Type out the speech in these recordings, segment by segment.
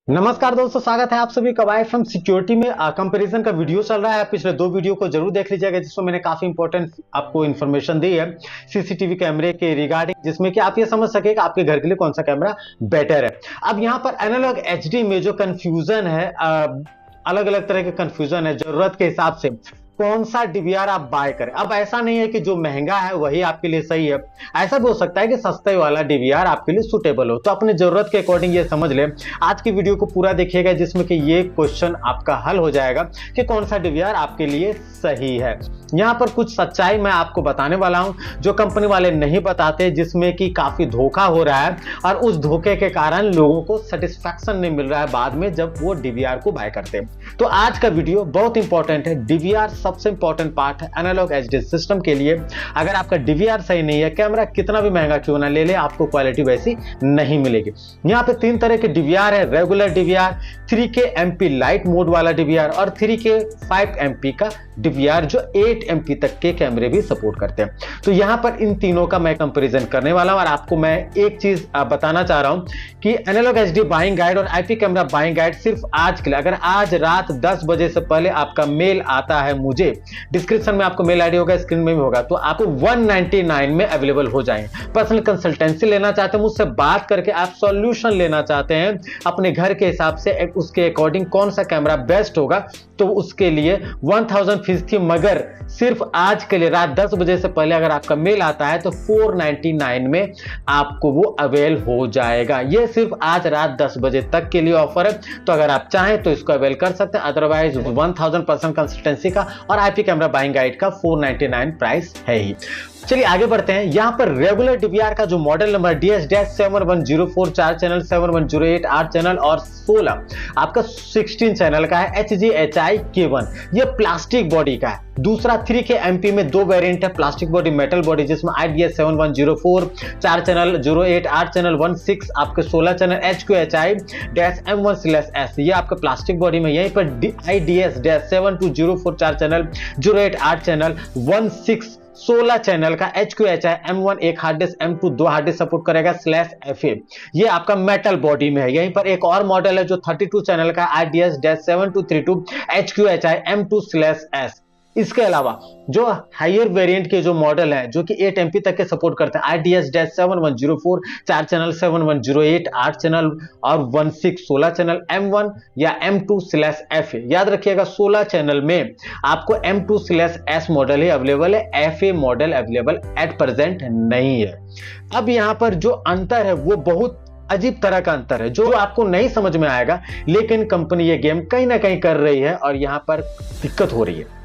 नमस्कार दोस्तों, स्वागत है आप सभी का वाईफाई सिक्योरिटी में कंपैरिजन का वीडियो चल रहा है। पिछले दो वीडियो को जरूर देख लीजिएगा, जिसमें मैंने काफी इंपॉर्टेंट आपको इन्फॉर्मेशन दी है सीसीटीवी कैमरे के रिगार्डिंग, जिसमें कि आप ये समझ सके कि आपके घर के लिए कौन सा कैमरा बेटर है। अब यहाँ पर एनालॉग एचडी में जो कंफ्यूजन है, अलग अलग तरह के कंफ्यूजन है, जरूरत के हिसाब से कौन सा डीवीआर आप बाय करें। अब ऐसा नहीं है कि जो महंगा है वही आपके लिए सही है, ऐसा भी हो सकता है कि सस्ते वाला डीवीआर आपके लिए सुटेबल हो। तो अपने जरूरत के अकॉर्डिंग ये समझ ले। आज की वीडियो को पूरा देखिएगा, जिसमें कि ये क्वेश्चन आपका हल हो जाएगा कि कौन सा डीवीआर आपके लिए सही है। यहाँ पर कुछ सच्चाई मैं आपको बताने वाला हूं जो कंपनी वाले नहीं बताते, जिसमें कि काफी धोखा हो रहा है और उस धोखे के कारण लोगों को सेटिस्फैक्शन नहीं मिल रहा है बाद में जब वो डीवीआर को बाय करते हैं। तो आज का वीडियो बहुत इंपॉर्टेंट है। डीवीआर सबसे इंपॉर्टेंट पार्ट है एनालॉग एचडी सिस्टम के लिए। अगर आपका डीवीआर सही नहीं है, कैमरा कितना भी महंगा क्यों ना ले ले, आपको क्वालिटी वैसी नहीं मिलेगी। यहाँ पे तीन तरह के डीवीआर है: regular DVR, 3K MP light mode वाला डीवीआर और 3K 5 MP का डीवीआर जो 8 MP तक के कैमरे भी सपोर्ट करते हैं। तो यहाँ पर इन तीनों का मैं कंपैरिजन करने वाला हूं और आपको मैं एक चीज बताना चाह रहा हूं कि एनालॉग एचडी बाइंग गाइड और आईपी कैमरा बाइंग गाइड सिर्फ आज के लिए, अगर आज रात 10 बजे से पहले आपका मेल आता है मुझे, डिस्क्रिप्शन में आपको मेल आईडी होगा, स्क्रीन में भी होगा, तो आपको 199 में अवेलेबल हो जाएंगे। पर्सनल कंसल्टेंसी लेना चाहते हैं, मुझसे बात करके आप सॉल्यूशन लेना चाहते हैं अपने घर के हिसाब से, उसके अकॉर्डिंग कौन सा कैमरा बेस्ट होगा, तो उसके लिए 1000 फीस थी। मगर सिर्फ आज के लिए रात 10 बजे से पहले अगर आपका मेल आता है तो 499 में आपको वो अवेल हो जाएगा। ये सिर्फ आज रात 10 बजे तक के लिए ऑफर है, तो अगर आप चाहें तो इसको अवेल कर सकते हैं। अदरवाइज 1000 पर्सनल कंसल्टेंसी का और आईपी कैमरा बाइंग गाइड का 499 प्राइस है ही। चलिए आगे बढ़ते हैं। यहां पर रेगुलर डीवीआर का जो model number DS-7104 4 channel, 7108 8 channel और 16 आपका 16 चैनल का है, HG-HI K1। ये प्लास्टिक बॉडी का है। दूसरा 3K MP में दो वेरिएंट है, प्लास्टिक बॉडी, मेटल बॉडी, जिसमें IDS-7104 4 चैनल, 08 8 चैनल, 16 आपके 16 चैनल, HQ-HI-M1/S ये आपका प्लास्टिक बॉडी में। यहीं पर IDS-7204 4 चैनल, 08 8 चैनल, 16 चैनल का HQ-HI-M1 एक हार्ड डिस्क, M2 दो हार्ड डिस्क सपोर्ट करेगा /FA। ये आपका मेटल बॉडी में है। यहीं पर एक और मॉडल है जो 32 चैनल का IDS-7232 HQ-HI-M2/S। इसके अलावा जो हायर वेरिएंट के जो मॉडल है जो कि 8 MP तक के सपोर्ट करते हैं, IDS-7104 4 चैनल, 7108 8 चैनल और 16 चैनल, M1 या M2/FA। याद रखिएगा 16 चैनल में आपको M2/S मॉडल ही अवेलेबल है, FA model available at present नहीं है। अब यहाँ पर जो अंतर है वो बहुत अजीब तरह का अंतर है जो आपको नहीं समझ में आएगा, लेकिन कंपनी ये गेम कहीं ना कहीं कर रही है और यहां पर दिक्कत हो रही है।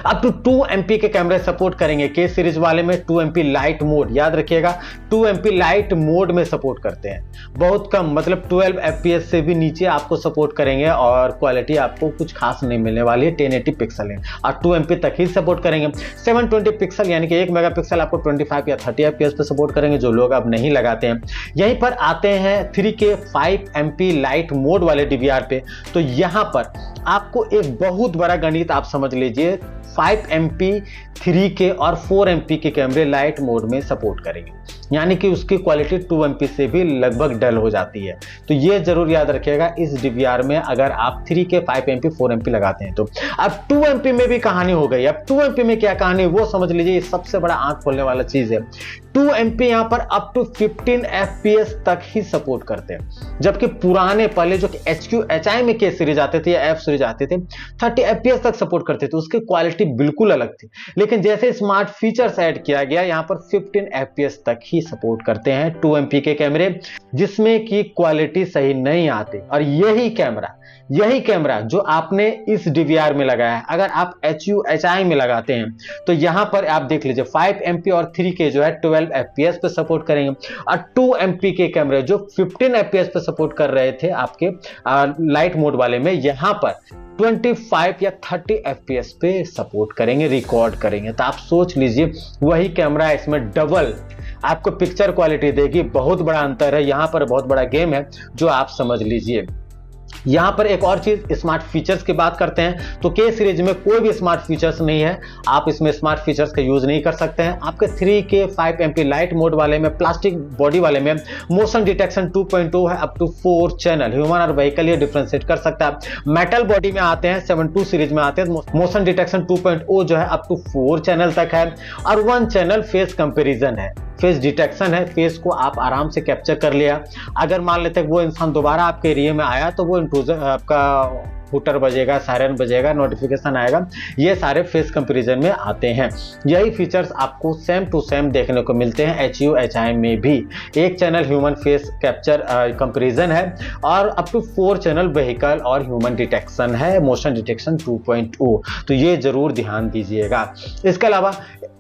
अब तो 2 MP के कैमरे सपोर्ट करेंगे। के सीरीज वाले में 2 MP लाइट मोड, याद रखिएगा 2 MP लाइट मोड में सपोर्ट करते हैं। बहुत कम, मतलब 12 FPS से भी नीचे आपको सपोर्ट करेंगे और क्वालिटी आपको कुछ खास नहीं मिलने वाली है। 1080 पिक्सल है और 2 MP तक ही सपोर्ट करेंगे। 720 पिक्सल यानी कि 1 मेगापिक्सल आपको 25 या 30 FPS पे सपोर्ट करेंगे, जो लोग अब नहीं लगाते हैं। यहीं पर आते हैं 3K 5 MP लाइट मोड वाले डीवीआर पे। तो यहां पर आपको एक बहुत बड़ा गणित आप समझ लीजिए, 5 MP 3K और 4 MP के कैमरे लाइट मोड में सपोर्ट करेंगे, यानी कि उसकी क्वालिटी 2 MP से भी लगभग डल हो जाती है। तो ये जरूर याद रखिएगा इस डीवीआर में अगर आप 3K 5 MP 4 MP लगाते हैं तो। अब 2 MP में भी कहानी हो गई। अब 2 MP में क्या कहानी वो समझ लीजिए, ये सबसे बड़ा आंख खोलने वाला चीज है। 2 MP यहाँ पर अप टू 15 FPS तक ही सपोर्ट करते हैं, जबकि पुराने पहले जो HQ-HI में के सीरीज आते थे या F सीरीज आते थे 30 FPS तक सपोर्ट करते थे, उसकी क्वालिटी बिल्कुल अलग थी। लेकिन जैसे स्मार्ट फीचर्स ऐड किया गया, यहाँ पर 15 FPS तक ही सपोर्ट करते हैं 2 MP के कैमरे, जिसमें की क्वालिटी सही नहीं आती। और यही कैमरा जो आपने इस डीवीआर में लगाया है, अगर आप HQ-HI में लगाते हैं तो यहां पर आप देख लीजिए 5 MP और 3K जो है 12 FPS पे सपोर्ट करेंगे और 2 MP के कैमरे जो 15 FPS पे सपोर्ट कर रहे थे आपके लाइट मोड वाले में, यहां पर 25 या 30 FPS पे सपोर्ट करेंगे, रिकॉर्ड करेंगे। तो आप सोच लीजिए वही कैमरा इसमें डबल आपको पिक्चर क्वालिटी देगी। बहुत बड़ा अंतर है, यहां पर बहुत बड़ा गेम है जो आप समझ लीजिए। यहाँ पर एक और चीज स्मार्ट फीचर्स की बात करते हैं तो के सीरीज में कोई भी स्मार्ट फीचर्स नहीं है, आप इसमें स्मार्ट फीचर्स का यूज नहीं कर सकते हैं। आपके 3K 5MP लाइट मोड वाले में, प्लास्टिक बॉडी वाले में मोशन डिटेक्शन 2.2 है, अप टू 4 चैनल ह्यूमन और व्हीकल ये डिफरेंशिएट कर सकता है। मेटल बॉडी में आते हैं 7.2 सीरीज में आते हैं मोशन डिटेक्शन 2.0 जो है अप टू 4 चैनल तक है, और 1 चैनल फेस कंपेरिजन है, फेस डिटेक्शन है, फेस को आप आराम से कैप्चर कर लिया। अगर मान लेते हैं वो इंसान दोबारा आपके एरिया में आया तो वो इंट्रूजर आपका हुटर बजेगा, सायरन बजेगा, नोटिफिकेशन आएगा, ये सारे फेस कंपैरिजन में आते हैं। यही फीचर्स आपको सेम टू सेम देखने को मिलते हैं HUHI में भी। एक channel human face capture comparison है और अप टू 4 चैनल व्हीकल और ह्यूमन डिटेक्शन है, मोशन डिटेक्शन 2.0, तो ये जरूर ध्यान दीजिएगा। इसके अलावा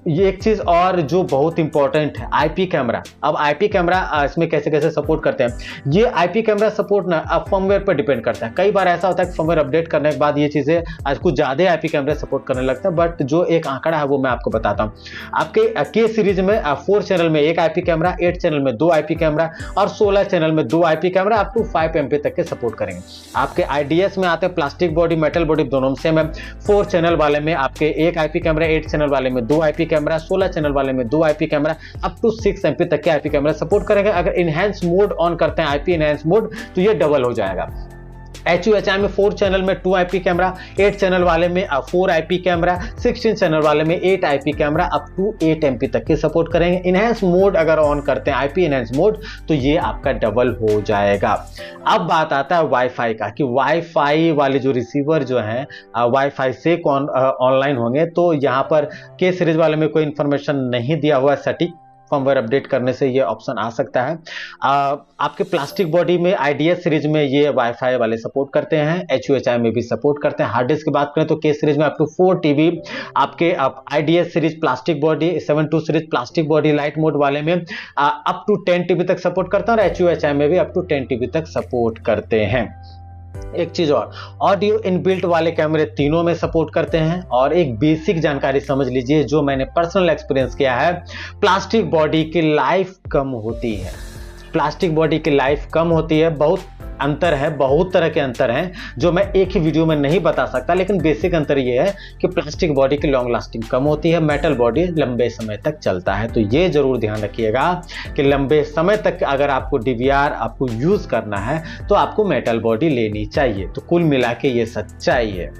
ये एक चीज और जो बहुत इंपॉर्टेंट है, आईपी कैमरा। अब आईपी कैमरा इसमें कैसे कैसे सपोर्ट करते हैं, ये आईपी कैमरा सपोर्ट ना अब फर्मवेयर पर डिपेंड करता है। कई बार ऐसा होता है कि फर्मवेयर अपडेट करने के बाद ये चीजें आज कुछ ज्यादा आईपी कैमरा सपोर्ट करने लगता है, बट जो एक आंकड़ा है वो मैं आपको बताता हूँ। आपके के सीरीज में 4 चैनल में 1 आईपी कैमरा, 8 चैनल में 2 आईपी कैमरा और 16 चैनल में 2 IP camera up to 5MP तक के सपोर्ट करेंगे। आपके IDS में आते हैं प्लास्टिक बॉडी, मेटल बॉडी, दोनों सेम है। 4 चैनल वाले में आपके 1 आईपी कैमरा, 8 चैनल वाले में 2 आईपी कैमरा, 16 चैनल वाले में 2 IP camera up to 6MP तक के आईपी कैमरा सपोर्ट करेंगे। अगर इनहैंस मोड ऑन करते हैं आईपी इनहैंस मोड तो ये डबल हो जाएगा। HUHI में 4 चैनल में 2 आईपी कैमरा, 8 चैनल वाले में 4 आईपी कैमरा, 16 चैनल वाले में 8 IP camera up to 8MP तक के सपोर्ट करेंगे। इनहैंस मोड अगर ऑन करते हैं आईपी इनहैंस मोड तो ये आपका डबल हो जाएगा। अब बात आता है वाईफाई का कि वाईफाई वाले जो रिसीवर जो हैं वाईफाई से ऑनलाइन होंगे, तो यहाँ पर के सीरीज वाले में कोई इंफॉर्मेशन नहीं दिया हुआ सटीक, फर्मवेयर अपडेट करने से ये ऑप्शन आ सकता है। आपके प्लास्टिक बॉडी में IDS सीरीज में ये वाईफाई वाले सपोर्ट करते हैं, HUHI में भी सपोर्ट करते हैं। हार्ड डिस्क की बात करें तो के सीरीज में अप टू 4 TB, आपके IDS series plastic body, 7.2 series plastic body light mode वाले में अप टू 10 TB तक सपोर्ट करते हैं और HUHI में भी अप टू 10 TB तक सपोर्ट करते हैं। एक चीज और, ऑडियो इनबिल्ट वाले कैमरे तीनों में सपोर्ट करते हैं। और एक बेसिक जानकारी समझ लीजिए जो मैंने पर्सनल एक्सपीरियंस किया है, प्लास्टिक बॉडी की लाइफ कम होती है, प्लास्टिक बॉडी की लाइफ कम होती है। बहुत अंतर है, बहुत तरह के अंतर हैं जो मैं एक ही वीडियो में नहीं बता सकता, लेकिन बेसिक अंतर ये है कि प्लास्टिक बॉडी की लॉन्ग लास्टिंग कम होती है, मेटल बॉडी लंबे समय तक चलता है। तो ये जरूर ध्यान रखिएगा कि लंबे समय तक अगर आपको DVR आपको यूज करना है तो आपको मेटल बॉडी लेनी चाहिए। तो कुल मिला के ये सच्चाई है।